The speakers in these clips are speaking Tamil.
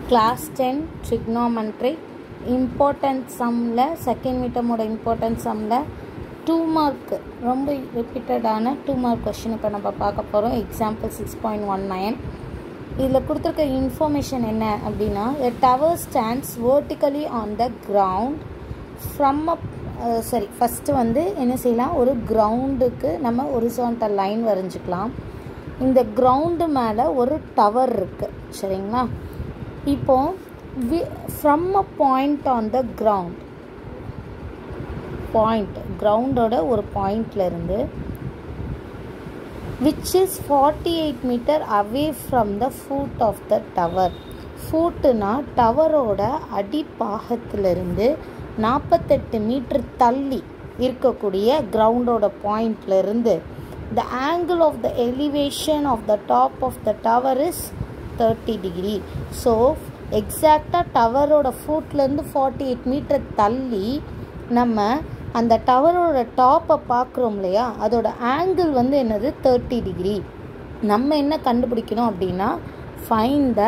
Class 10 trigonometry important sumல second midterm ஓட important sumல 2 mark ரொம்ப repeatedான 2 mark question இப்போ நம்ம பார்க்க போகிறோம். example 6.19 இதில் கொடுத்துருக்க information என்ன அப்படின்னா a tower stands vertically on the ground from a first வந்து என்ன செய்யலாம், ஒரு கிரவுண்டுக்கு நம்ம horizontal லைன் வரைஞ்சிக்கலாம். இந்த கிரவுண்டு மேலே ஒரு டவர் இருக்குது, சரிங்களா? இப்போ from a point on the ground, point கிரவுண்டோட ஒரு பாயிண்ட்லேருந்து which is 48 meter away from the foot of the tower. ஃபூட்டுனா டவரோட அடிப்பாகத்திலிருந்து 48 மீட்டர் தள்ளி இருக்கக்கூடிய கிரவுண்டோட பாயிண்ட்லேருந்து the angle of the elevation of the top of the tower is 30 degree. So எக்ஸாக்டாக டவரோட ஃபுட்லேருந்து 48 மீட்டர் தள்ளி நம்ம அந்த டவரோட டாப்பை பார்க்குறோம் இல்லையா, அதோட ஆங்கிள் வந்து என்னது 30 டிகிரி. நம்ம என்ன கண்டுபிடிக்கணும் அப்படின்னா find the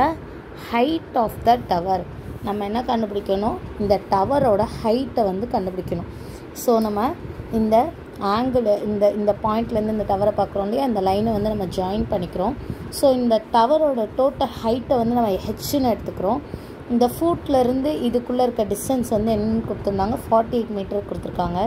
height of the tower. நம்ம என்ன கண்டுபிடிக்கணும், இந்த டவரோட ஹைட்டை வந்து கண்டுபிடிக்கணும். ஸோ நம்ம இந்த ஆங்கிள் இந்த பாயிண்ட்லேருந்து இந்த டவரை பார்க்குறோம் இல்லையா, இந்த லைனை வந்து நம்ம ஜாயின் பண்ணிக்கிறோம். ஸோ இந்த டவரோட டோட்டல் ஹைட்டை வந்து நம்ம ஹெச்ன்னு எடுத்துக்கிறோம். இந்த ஃபுட்லேருந்து இதுக்குள்ளே இருக்க டிஸ்டன்ஸ் வந்து என்னென்னு கொடுத்துருந்தாங்க, 48 மீட்டர் கொடுத்துருக்காங்க.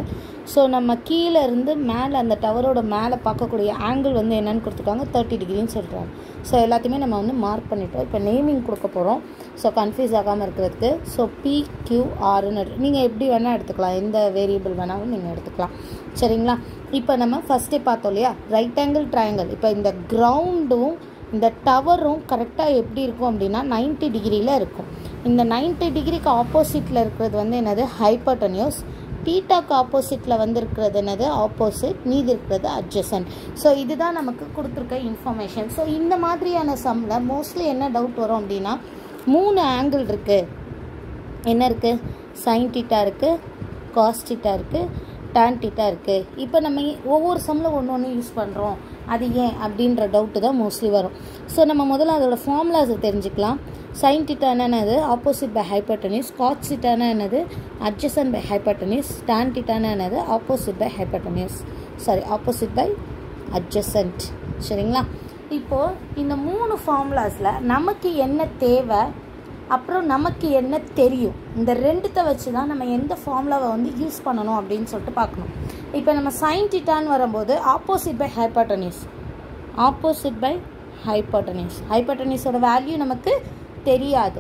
ஸோ நம்ம கீழே இருந்து மேலே அந்த டவரோட மேலே பார்க்கக்கூடிய ஆங்கிள் வந்து என்னென்னு கொடுத்துருக்காங்க, 30 டிகிரின்னு சொல்கிறாங்க. ஸோ எல்லாத்தையுமே நம்ம வந்து மார்க் பண்ணிட்டோம். இப்போ நேமிங் கொடுக்க போகிறோம், ஸோ கன்ஃபியூஸ் ஆகாமல் இருக்கிறதுக்கு. ஸோ PQRன்னு நீங்கள் எப்படி வேணால் எடுத்துக்கலாம், எந்த வேரியபிள் வேணாலும் நீங்கள் எடுத்துக்கலாம், சரிங்களா? இப்போ நம்ம ஃபஸ்ட்டே பார்த்தோம் இல்லையா, ரைட் ஆங்கிள் ட்ரையாங்கிள். இப்போ இந்த கிரவுண்டும் இந்த டவரும் கரெக்டாக எப்படி இருக்கும் அப்படின்னா 90 டிகிரியில் இருக்கும். இந்த 90 டிகிரிக்கு ஆப்போசிட்டில் இருக்கிறது வந்து என்னது, ஹைப்போட்டென்யூஸ். தீட்டாக்கு ஆப்போசிட்டில் வந்து இருக்கிறது என்னது, ஆப்போசிட். மீதி இருக்கிறது அட்ஜசன்ட். ஸோ இதுதான் நமக்கு கொடுத்துருக்க இன்ஃபர்மேஷன். ஸோ இந்த மாதிரியான சம்மில் மோஸ்ட்லி என்ன டவுட் வரும் அப்படின்னா, 3 ஆங்கிள் இருக்குது. என்ன இருக்குது, சைன் தீட்டா இருக்குது, காஸ் தீட்டா இருக்குது, டான் தீட்டா இருக்குது. இப்போ நம்ம ஒவ்வொரு சம்மில் ஒன்று ஒன்று யூஸ் பண்ணுறோம், அது ஏன் அப்படின்ற டவுட்டு தான் மோஸ்ட்லி வரும். ஸோ நம்ம முதல்ல அதோட ஃபார்முலாஸை தெரிஞ்சுக்கலாம். சைன் தீட்டானா என்னது, ஆப்போசிட் பை ஹைப்போட்டென்யூஸ். காஸ் தீட்டானா என்னது, அட்ஜசன்ட் பை ஹைப்போட்டென்யூஸ். டான் தீட்டானா என்னது, opposite by hypotenuse, opposite by adjacent, சரிங்களா? இப்போது இந்த 3 ஃபார்முலாஸில் நமக்கு என்ன தேவை, அப்புறம் நமக்கு என்ன தெரியும், இந்த ரெண்டுத்தை வச்சு தான் நம்ம எந்த ஃபார்முலாவை வந்து யூஸ் பண்ணணும் அப்படின்னு சொல்லிட்டு பார்க்கணும். இப்போ நம்ம சைன் தீட்டான்னு வரும்போது opposite by hypotenuse, opposite by hypotenuse. ஹைப்போட்டென்யூஸோட வேல்யூ நமக்கு தெரியாது,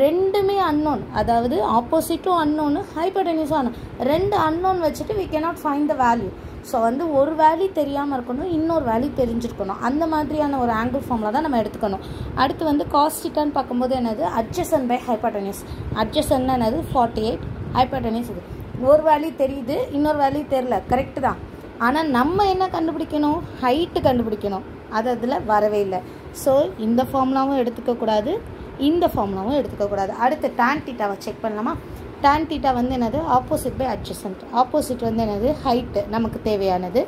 ரெண்டுமே அன்னோன். அதாவது ஆப்போசிட்டும் அன்னோன்னு, ஹைப்போட்டென்யூஸும் அன்னோன். 2 அன்னோன் வச்சுட்டு we cannot find the value. So வந்து ஒரு வேல்யூ தெரியாமல் இருக்கணும், இன்னொரு வேல்யூ தெரிஞ்சிருக்கணும். அந்த மாதிரியான ஒரு ஆங்கிள் ஃபார்முலா தான் நம்ம எடுத்துக்கணும். அடுத்து வந்து காஸ் தீட்டான்னு பார்க்கும்போது என்னது, அட்ஜசன்ட் பை ஹைப்போட்டென்யூஸ். அட்ஜசன்ட்னா என்னது, 48, ஹைப்போட்டென்யூஸ் இது. ஒரு வேல்யூ தெரியுது, இன்னொரு வேல்யூ தெரியல, கரெக்டு தான். ஆனால் நம்ம என்ன கண்டுபிடிக்கணும், ஹைட்டு கண்டுபிடிக்கணும். அது அதில் வரவே இல்லை. ஸோ இந்த ஃபார்முலாவும் எடுத்துக்கக்கூடாது, இந்த ஃபார்முலாவும் எடுத்துக்கக்கூடாது. அடுத்து டான் தீட்டாவை செக் பண்ணலாமா? டான் தீட்டா வந்து என்னது, ஆப்போசிட் பை அட்ஜசன்ட். ஆப்போசிட் வந்து என்னது, ஹைட்டு நமக்கு தேவையானது,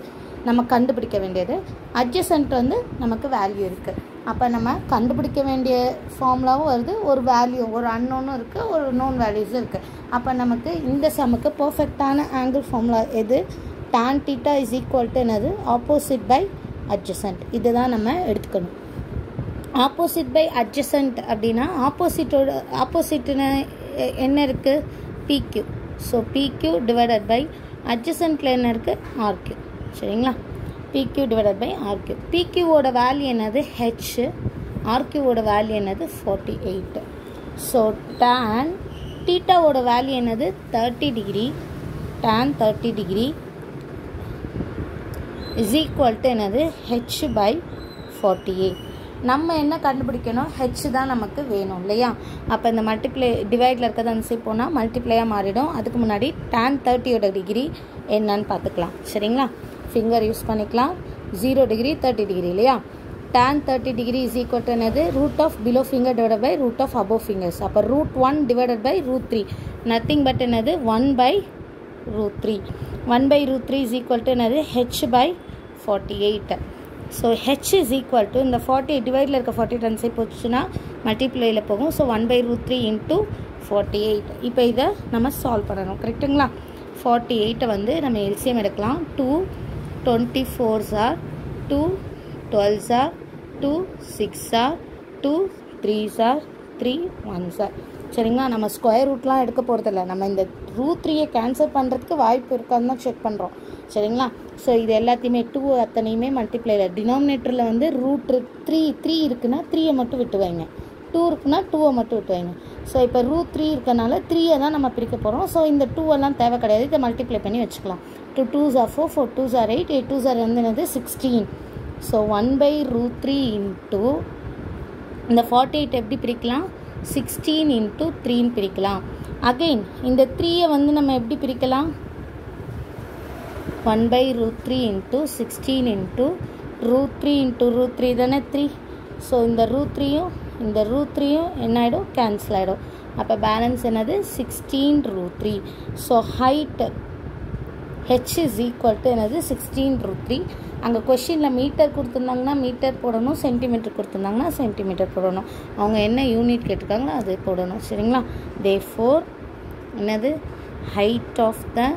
நம்ம கண்டுபிடிக்க வேண்டியது. அட்ஜசன்ட் வந்து நமக்கு வேல்யூ இருக்குது. அப்போ நம்ம கண்டுபிடிக்க வேண்டிய ஃபார்முலாவும் வருது, ஒரு வேல்யூ, ஒரு அன்னோனும் இருக்குது, ஒரு நோன் வேல்யூஸும் இருக்குது. அப்போ நமக்கு இந்த சம்முக்கு பர்ஃபெக்டான ஆங்கிள் ஃபார்முலா எது, tan theta is equal to என்னது, ஆப்போசிட் பை அட்ஜசன்ட். இதுதான் நம்ம எடுத்துக்கணும். ஆப்போசிட் பை அட்ஜசன்ட் அப்படின்னா ஆப்போசிட்டுன்னு என்ன இருக்குது, PQ. So PQ divided by அட்ஜசன்ட்டில் என்ன இருக்குது, RQ, சரிங்களா? PQ divided by RQ. PQவோட வேல்யூ என்னது, H. RQவோட வேல்யூ என்னது, 48. ஸோ tan தீட்டாவோட வேல்யூ என்னது, 30 degree. tan 30 degree is equal to என்னது, H பை 48. நம்ம என்ன கண்டுபிடிக்கணும், H தான் நமக்கு வேணும் இல்லையா? அப்போ இந்த மல்டிப்ளை டிவைடில் இருக்கிறது அந்த சைட் போனால் மல்டிப்ளையாக மாறிடும். அதுக்கு முன்னாடி tan 30யோட டிகிரி என்னன்னு பார்த்துக்கலாம், சரிங்களா? ஃபிங்கர் யூஸ் பண்ணிக்கலாம். 0 டிகிரி 30 டிகிரி இல்லையா? tan 30 degree is equal to என்னது, root of below finger divide by root of above fingers. அப்போ √1 டிவைடட் பை √3, நத்திங் பட் என்னது, 1 by √3. 1 by √3 is equal to என்னது, H by 48. So H is equal to இந்த 48 டிவைடில் இருக்க 48 ரன் சைட் போச்சுன்னா மல்டிப்ளையில் போகும். So 1/√3 into 48. இப்போ இதை நம்ம சால்வ் பண்ணணும். கரெக்டுங்களா? 48 வந்து நம்ம எல்சிஎம் எடுக்கலாம். 2 24s are 2 12s are 2 6 are 2 3s are 3 1s are. சரிங்களா? நம்ம ஸ்கொயர் ரூட்லாம் எடுக்க போகிறதில்ல. நம்ம இந்த √3 கேன்சல் பண்ணுறதுக்கு வாய்ப்பு இருக்கான்னு தான் செக் பண்ணுறோம். சரிங்களா? ஸோ இது எல்லாத்தையுமே 2 அத்தனையுமே மல்டிப்ளையில் டினாமினேட்டரில் வந்து √3 இருக்குன்னா 3 மட்டும் விட்டு வைங்க. 2 இருக்குன்னா 2 மட்டும் விட்டு வைங்க. ஸோ இப்போ √3 இருக்கனால 3 தான் நம்ம பிரிக்க போகிறோம். ஸோ இந்த 2 தேவை கிடையாது. இதை மல்டிப்ளை பண்ணி வச்சுக்கலாம். 2 2s are 4 4 2s are 8 8 2s are என்னது 16. ஸோ 1/√3 இன்ட்டு இந்த 48 எப்படி பிரிக்கலாம்? 16 இன்ட்டு 3 பிரிக்கலாம். அகெயின் இந்த 3 வந்து நம்ம எப்படி பிரிக்கலாம்? 1/√3 இன்ட்டு 16 இன்ட்டு √3 இன்ட்டு √3 தானே 3. ஸோ இந்த √3யும் இந்த √3யும் என்ன ஆகிடும்? கேன்சல் ஆகிடும். அப்போ பேலன்ஸ் என்னது? 16√3. So height H is equal to என்னது? 16√3. அங்கே கொஷினில் மீட்டர் கொடுத்துருந்தாங்கன்னா மீட்டர் போடணும், சென்டிமீட்டர் கொடுத்துருந்தாங்கன்னா சென்டிமீட்டர் போடணும். அவங்க என்ன யூனிட் கேட்டிருக்காங்களோ அது போடணும். சரிங்களா? தேர்ஃபோர் என்னது? Height of the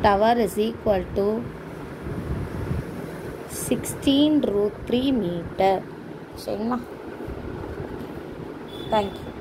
tower is equal to 16√3 metre. சரிங்களா? தேங்க்யூ.